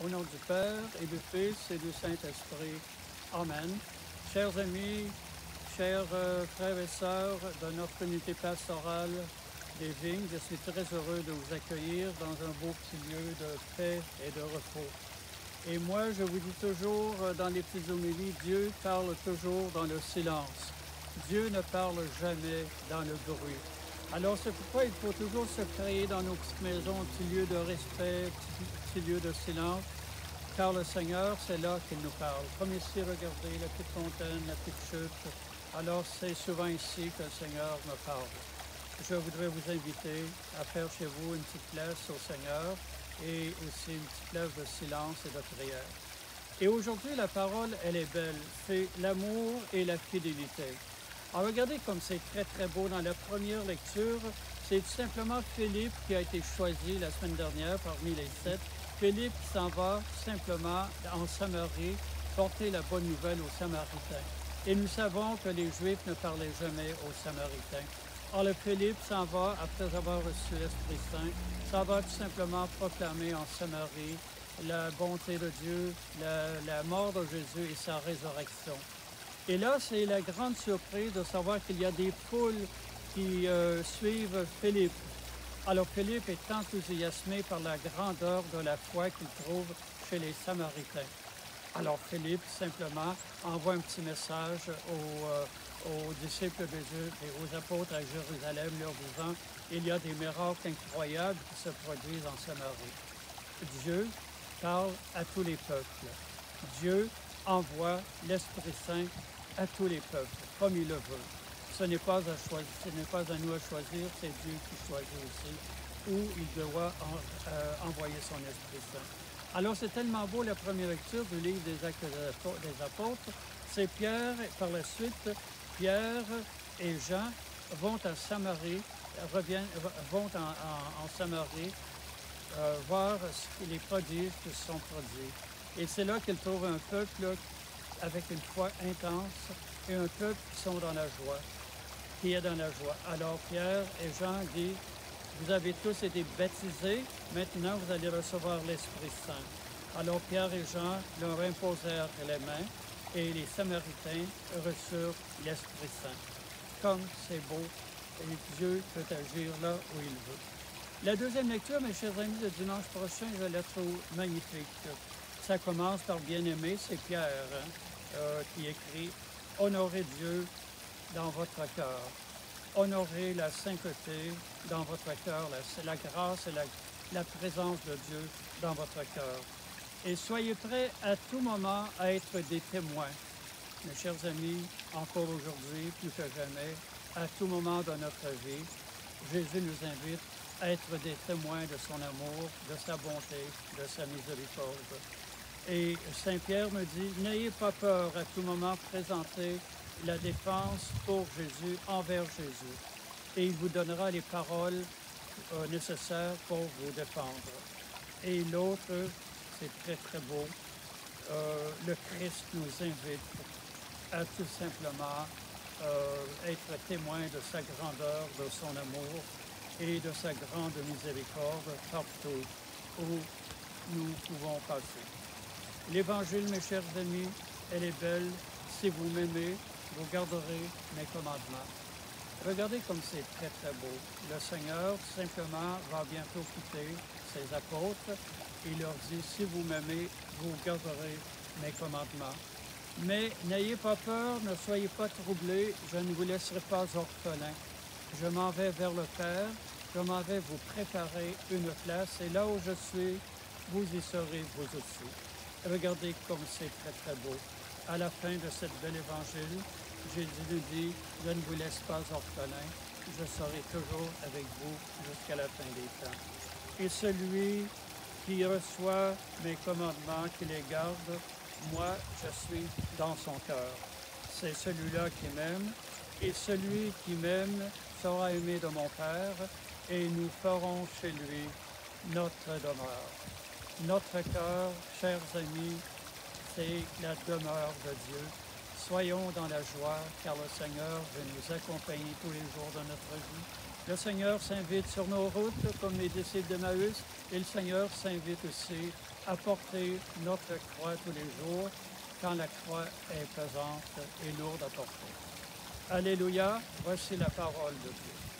Au nom du Père et du Fils et du Saint-Esprit. Amen. Chers amis, chers frères et sœurs de notre unité pastorale des Vignes, je suis très heureux de vous accueillir dans un beau petit lieu de paix et de repos. Et moi, je vous dis toujours dans les petites homélies, Dieu parle toujours dans le silence. Dieu ne parle jamais dans le bruit. Alors c'est pourquoi il faut toujours se créer dans nos petites maisons un petit lieu de respect, un petit lieu de silence, car le Seigneur, c'est là qu'il nous parle. Comme ici, regardez la petite fontaine, la petite chute. Alors c'est souvent ici que le Seigneur me parle. Je voudrais vous inviter à faire chez vous une petite place au Seigneur et aussi une petite place de silence et de prière. Et aujourd'hui, la parole, elle est belle. C'est l'amour et la fidélité. Alors, regardez comme c'est très, très beau. Dans la première lecture, c'est tout simplement Philippe qui a été choisi la semaine dernière parmi les 7. Philippe qui s'en va simplement en Samarie porter la bonne nouvelle aux Samaritains. Et nous savons que les Juifs ne parlaient jamais aux Samaritains. Alors, le Philippe s'en va, après avoir reçu l'Esprit Saint, s'en va tout simplement proclamer en Samarie la bonté de Dieu, la mort de Jésus et sa résurrection. Et là, c'est la grande surprise de savoir qu'il y a des foules qui suivent Philippe. Alors, Philippe est enthousiasmé par la grandeur de la foi qu'il trouve chez les Samaritains. Alors, Philippe, simplement, envoie un petit message aux disciples de Dieu et aux apôtres à Jérusalem, leur disant, il y a des miracles incroyables qui se produisent en Samarie. Dieu parle à tous les peuples. Dieu envoie l'Esprit Saint à tous les peuples, comme il le veut. Ce n'est pas à nous à choisir, c'est Dieu qui choisit aussi où il doit envoyer son Esprit Saint. Alors c'est tellement beau la première lecture du livre des Actes des Apôtres. C'est Pierre, par la suite, Pierre et Jean vont à Samarie, vont en Samarie voir les prodiges qui se sont produits. Et c'est là qu'ils trouvent un peuple avec une foi intense et un peuple qui sont dans la joie, qui est dans la joie. Alors Pierre et Jean disent, vous avez tous été baptisés, maintenant vous allez recevoir l'Esprit Saint. Alors Pierre et Jean leur imposèrent les mains et les Samaritains reçurent l'Esprit Saint. Comme c'est beau, et Dieu peut agir là où il veut. La deuxième lecture, mes chers amis, le dimanche prochain, je la trouve magnifique. Ça commence par bien-aimé, c'est Pierre qui écrit « Honorez Dieu dans votre cœur. Honorez la sainteté dans votre cœur, la grâce et la présence de Dieu dans votre cœur. Et soyez prêts à tout moment à être des témoins. » Mes chers amis, encore aujourd'hui, plus que jamais, à tout moment de notre vie, Jésus nous invite à être des témoins de son amour, de sa bonté, de sa miséricorde. Et Saint-Pierre me dit, n'ayez pas peur à tout moment présenter la défense pour Jésus, envers Jésus. Et il vous donnera les paroles nécessaires pour vous défendre. Et l'autre, c'est très, très beau, le Christ nous invite à tout simplement être témoin de sa grandeur, de son amour et de sa grande miséricorde partout où nous pouvons passer. L'Évangile, mes chers amis, elle est belle. Si vous m'aimez, vous garderez mes commandements. Regardez comme c'est très, très beau. Le Seigneur, simplement, va bientôt quitter ses apôtres. Il leur dit, si vous m'aimez, vous garderez mes commandements. Mais n'ayez pas peur, ne soyez pas troublés, je ne vous laisserai pas orphelins. Je m'en vais vers le Père, je m'en vais vous préparer une place, et là où je suis, vous y serez vous aussi. Regardez comme c'est très, très beau. À la fin de cette belle évangile, Jésus nous dit, je ne vous laisse pas orphelins, je serai toujours avec vous jusqu'à la fin des temps. Et celui qui reçoit mes commandements, qui les garde, moi, je suis dans son cœur. C'est celui-là qui m'aime, et celui qui m'aime sera aimé de mon Père, et nous ferons chez lui notre demeure. Notre cœur, chers amis, c'est la demeure de Dieu. Soyons dans la joie, car le Seigneur veut nous accompagner tous les jours de notre vie. Le Seigneur s'invite sur nos routes, comme les disciples d'Emmaüs, et le Seigneur s'invite aussi à porter notre croix tous les jours quand la croix est pesante et lourde à porter. Alléluia, voici la parole de Dieu.